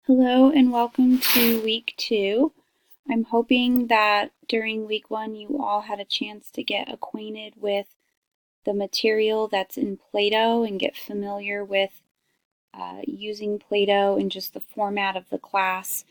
Hello and welcome to week 2. I'm hoping that during week 1 you all had a chance to get acquainted with the material that's in Play-Doh and get familiar with using Play-Doh and just the format of the class.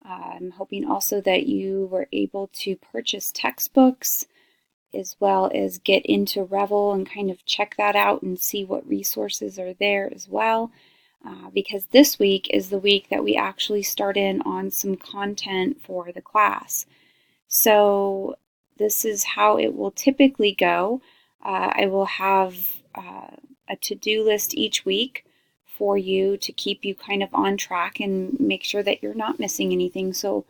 I'm hoping also that you were able to purchase textbooks as well as get into Revel and kind of check that out and see what resources are there as well. Because this week is the week that we actually start in on some content for the class. So this is how it will typically go. I will have a to-do list each week for you to keep you kind of on track and make sure that you're not missing anything. So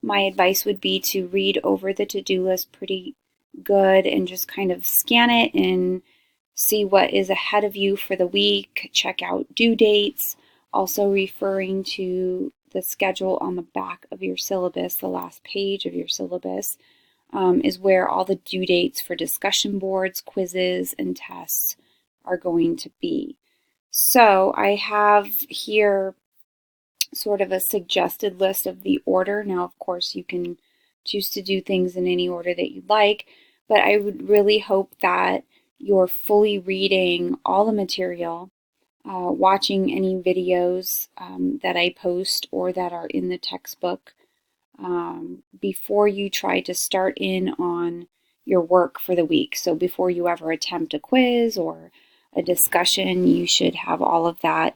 my advice would be to read over the to-do list pretty good and just kind of scan it and see what is ahead of you for the week, check out due dates, also referring to the schedule on the back of your syllabus, the last page of your syllabus, is where all the due dates for discussion boards, quizzes, and tests are going to be. So I have here sort of a suggested list of the order. Now, of course, you can choose to do things in any order that you'd like, but I would really hope that you're fully reading all the material, watching any videos that I post or that are in the textbook before you try to start in on your work for the week. So before you ever attempt a quiz or a discussion, you should have all of that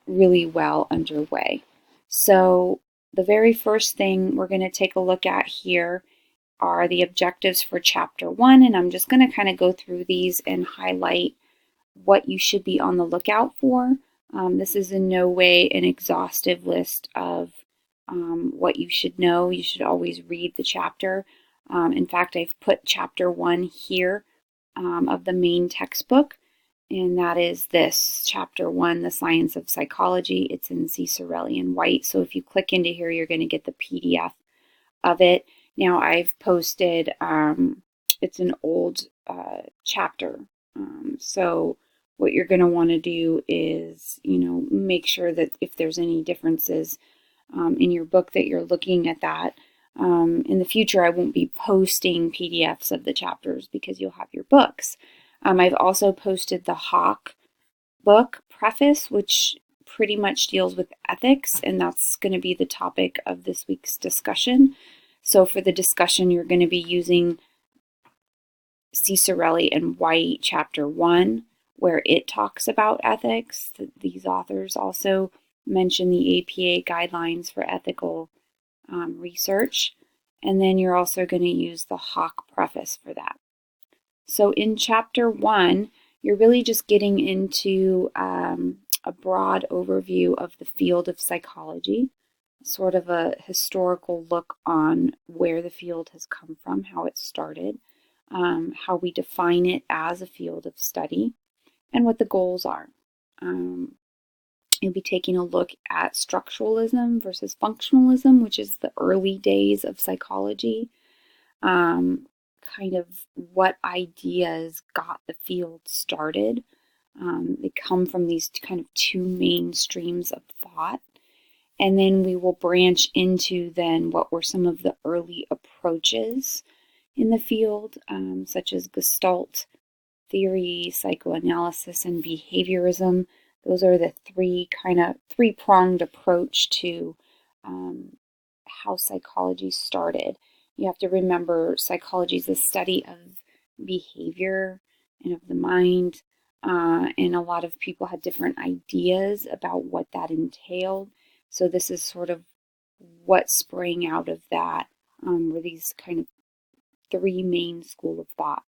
really well underway. So the very first thing we're going to take a look at here are the objectives for Chapter 1, and I'm just going to kind of go through these and highlight what you should be on the lookout for. This is in no way an exhaustive list of what you should know. You should always read the chapter. In fact, I've put Chapter 1 here of the main textbook, and that is this, Chapter 1, The Science of Psychology. It's in Cicerelli and White, so if you click into here, you're going to get the PDF of it. Now I've posted, it's an old chapter, so what you're going to want to do is, make sure that if there's any differences in your book that you're looking at that. In the future, I won't be posting PDFs of the chapters because you'll have your books. I've also posted the Hawk book preface, which pretty much deals with ethics, and that's going to be the topic of this week's discussion. So for the discussion, you're going to be using Cicerelli and White, Chapter 1, where it talks about ethics. These authors also mention the APA guidelines for ethical research. And then you're also going to use the Hawk preface for that. So in Chapter 1, you're really just getting into a broad overview of the field of psychology, sort of a historical look on where the field has come from, how it started, how we define it as a field of study, and what the goals are. You'll be taking a look at structuralism versus functionalism, which is the early days of psychology, kind of what ideas got the field started. They come from these kind of two main streams of thought. And then we will branch into then what were some of the early approaches in the field, such as Gestalt theory, psychoanalysis, and behaviorism. Those are the three-pronged approach to how psychology started. You have to remember psychology is the study of behavior and of the mind, and a lot of people had different ideas about what that entailed. So this is sort of what sprang out of that, were these kind of three main school of thought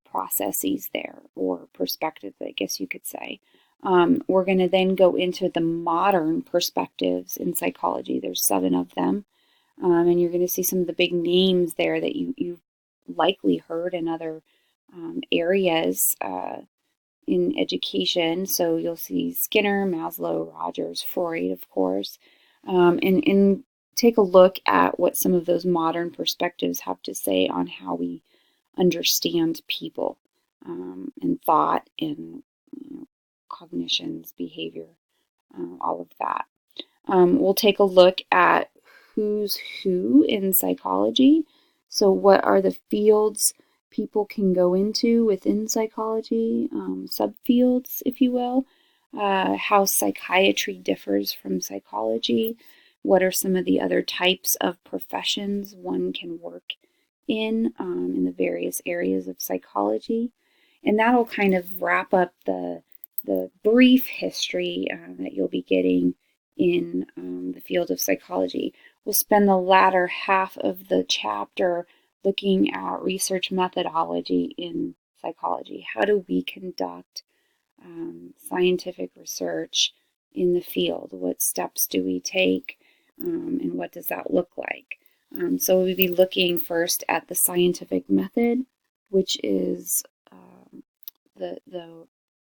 processes there, or perspectives, I guess you could say. We're going to then go into the modern perspectives in psychology. There's 7 of them, and you're going to see some of the big names there that you've likely heard in other areas in education. So you'll see Skinner, Maslow, Rogers, Freud, of course, and take a look at what some of those modern perspectives have to say on how we understand people and thought and cognitions, behavior, all of that. We'll take a look at who's who in psychology. So what are the fields people can go into within psychology, subfields, if you will, how psychiatry differs from psychology, what are some of the other types of professions one can work in the various areas of psychology. And that'll kind of wrap up the brief history that you'll be getting in the field of psychology. We'll spend the latter half of the chapter looking at research methodology in psychology. How do we conduct scientific research in the field? What steps do we take, and what does that look like? So we'll be looking first at the scientific method, which is the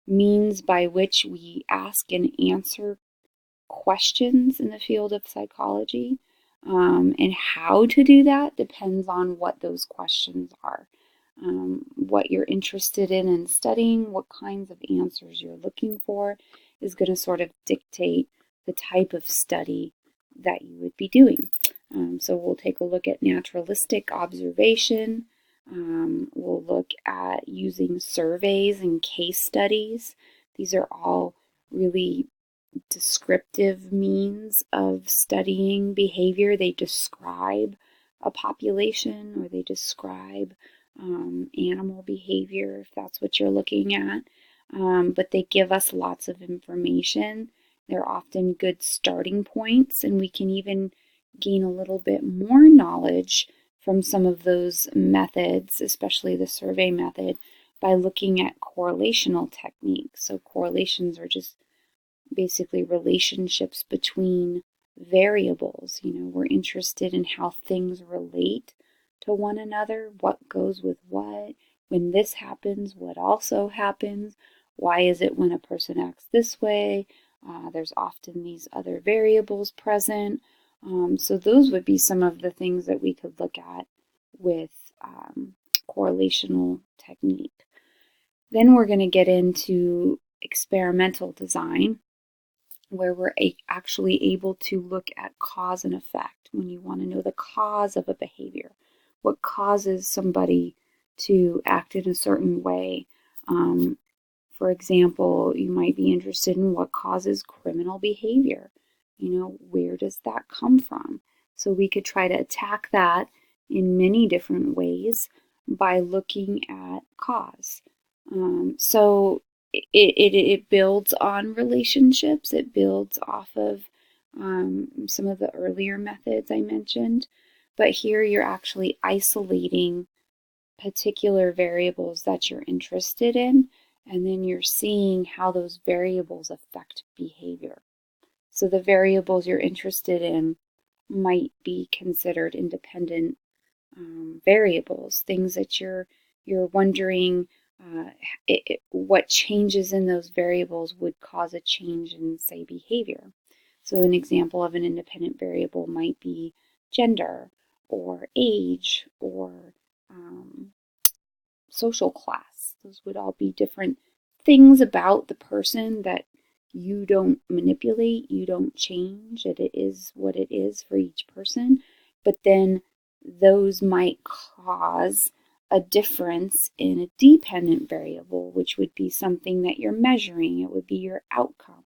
means by which we ask and answer questions in the field of psychology. And how to do that depends on what those questions are, what you're interested in studying, what kinds of answers you're looking for is going to sort of dictate the type of study that you would be doing. So we'll take a look at naturalistic observation. We'll look at using surveys and case studies. These are all really descriptive means of studying behavior. They describe a population, or they describe animal behavior, if that's what you're looking at. But they give us lots of information. They're often good starting points, and we can even gain a little bit more knowledge from some of those methods, especially the survey method, by looking at correlational techniques. So correlations are just basically relationships between variables. We're interested in how things relate to one another, what goes with what, when this happens, what also happens, why is it when a person acts this way, there's often these other variables present. So those would be some of the things that we could look at with correlational technique. Then we're going to get into experimental design, where we're actually able to look at cause and effect. When you want to know the cause of a behavior, what causes somebody to act in a certain way. For example, you might be interested in what causes criminal behavior. Where does that come from? So we could try to attack that in many different ways by looking at cause. So it builds on relationships. It builds off of some of the earlier methods I mentioned. But here you're actually isolating particular variables that you're interested in, and then you're seeing how those variables affect behavior. So the variables you're interested in might be considered independent variables, things that you're wondering what changes in those variables would cause a change in, say, behavior. So an example of an independent variable might be gender or age or social class. Those would all be different things about the person that you don't manipulate, you don't change. It is what it is for each person. But then those might cause a difference in a dependent variable, which would be something that you're measuring. It would be your outcome.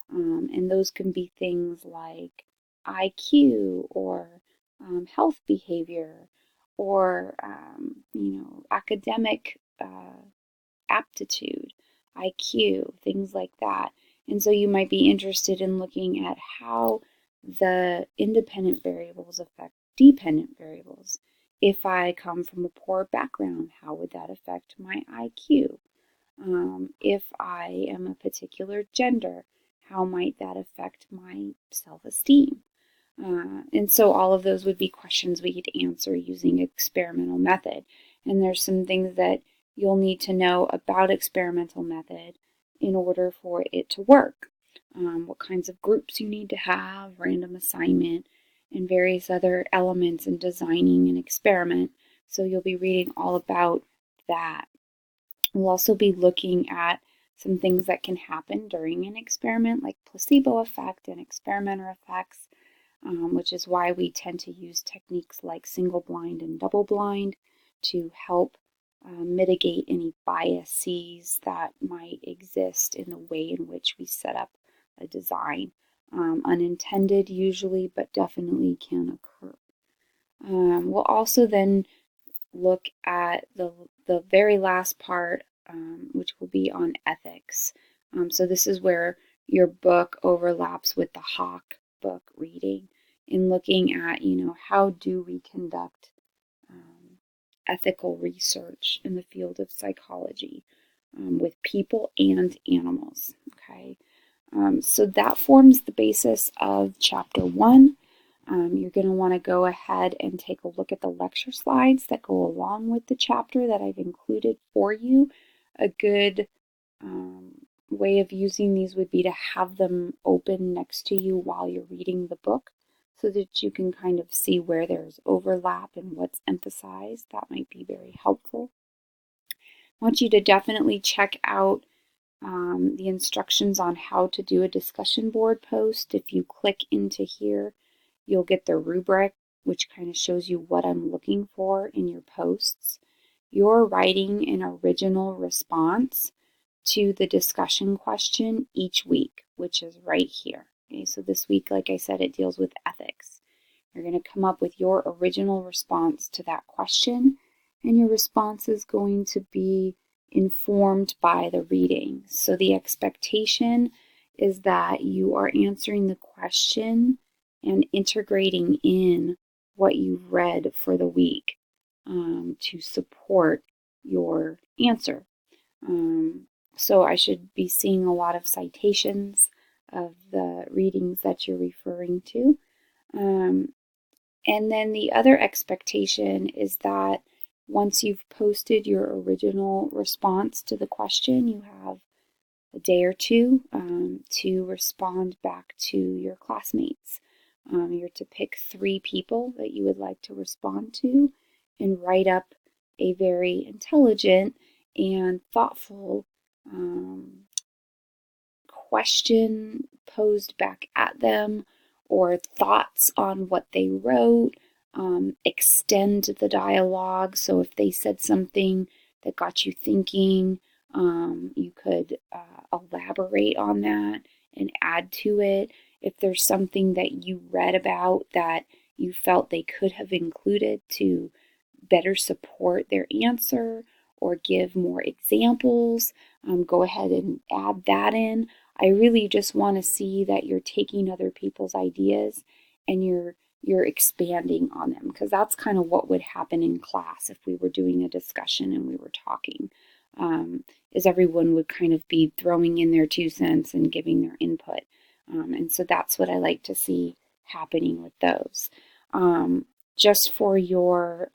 And those can be things like IQ or health behavior or, academic aptitude, IQ, things like that. And so you might be interested in looking at how the independent variables affect dependent variables. If I come from a poor background, how would that affect my IQ? If I am a particular gender, how might that affect my self-esteem? And so all of those would be questions we could answer using experimental method. And there's some things that you'll need to know about experimental method in order for it to work. What kinds of groups you need to have, random assignment, and various other elements in designing an experiment. So you'll be reading all about that. We'll also be looking at some things that can happen during an experiment, like placebo effect and experimenter effects, which is why we tend to use techniques like single blind and double blind to help mitigate any biases that might exist in the way in which we set up a design. Unintended usually, but definitely can occur. We'll also then look at the very last part, which will be on ethics. So this is where your book overlaps with the Hawk book reading in looking at, how do we conduct ethical research in the field of psychology with people and animals, okay? So that forms the basis of Chapter 1. You're going to want to go ahead and take a look at the lecture slides that go along with the chapter that I've included for you. A good way of using these would be to have them open next to you while you're reading the book so that you can kind of see where there's overlap and what's emphasized. That might be very helpful. I want you to definitely check out the instructions on how to do a discussion board post. If you click into here, you'll get the rubric, which kind of shows you what I'm looking for in your posts. You're writing an original response to the discussion question each week, which is right here. Okay, so this week, like I said, it deals with ethics. You're going to come up with your original response to that question, and your response is going to be informed by the reading. So the expectation is that you are answering the question and integrating in what you've read for the week to support your answer. So I should be seeing a lot of citations of the readings that you're referring to. And then the other expectation is that once you've posted your original response to the question, you have a day or two to respond back to your classmates. You're to pick 3 people that you would like to respond to and write up a very intelligent and thoughtful question posed back at them, or thoughts on what they wrote. Extend the dialogue. So if they said something that got you thinking, you could elaborate on that and add to it. If there's something that you read about that you felt they could have included to better support their answer or give more examples, go ahead and add that in. I really just want to see that you're taking other people's ideas and you're expanding on them, because that's kind of what would happen in class if we were doing a discussion and we were talking, is everyone would kind of be throwing in their 2 cents and giving their input. And so that's what I like to see happening with those. Just for your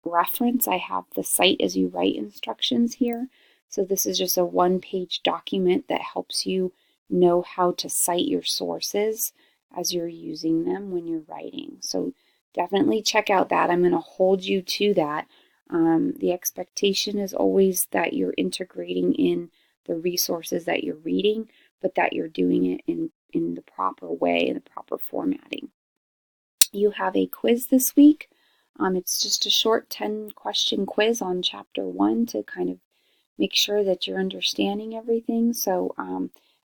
reference, I have the Cite as you write instructions here. So this is just a 1-page document that helps you know how to cite your sources as you're using them when you're writing. So definitely check out that. I'm going to hold you to that. The expectation is always that you're integrating in the resources that you're reading, but that you're doing it in the proper way, in the proper formatting. You have a quiz this week. It's just a short 10-question quiz on Chapter 1 to kind of make sure that you're understanding everything. So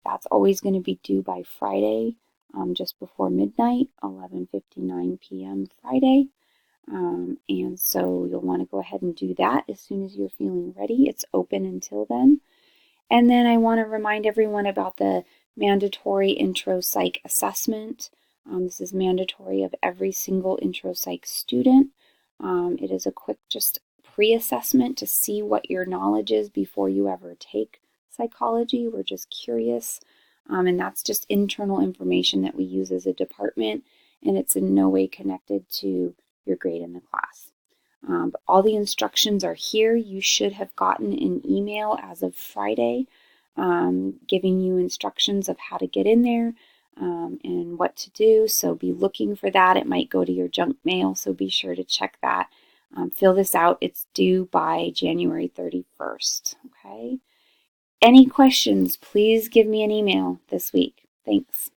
that's always going to be due by Friday, just before midnight, 11:59 p.m. Friday. And so you'll want to go ahead and do that as soon as you're feeling ready. It's open until then. And then I want to remind everyone about the mandatory intro psych assessment. This is mandatory of every single intro psych student. It is a quick just pre-assessment to see what your knowledge is before you ever take psychology. We're just curious. And that's just internal information that we use as a department, and it's in no way connected to your grade in the class. But all the instructions are here. You should have gotten an email as of Friday giving you instructions of how to get in there and what to do. So be looking for that. It might go to your junk mail, so be sure to check that. Fill this out. It's due by January 31st. Okay. any questions, please give me an email this week. Thanks.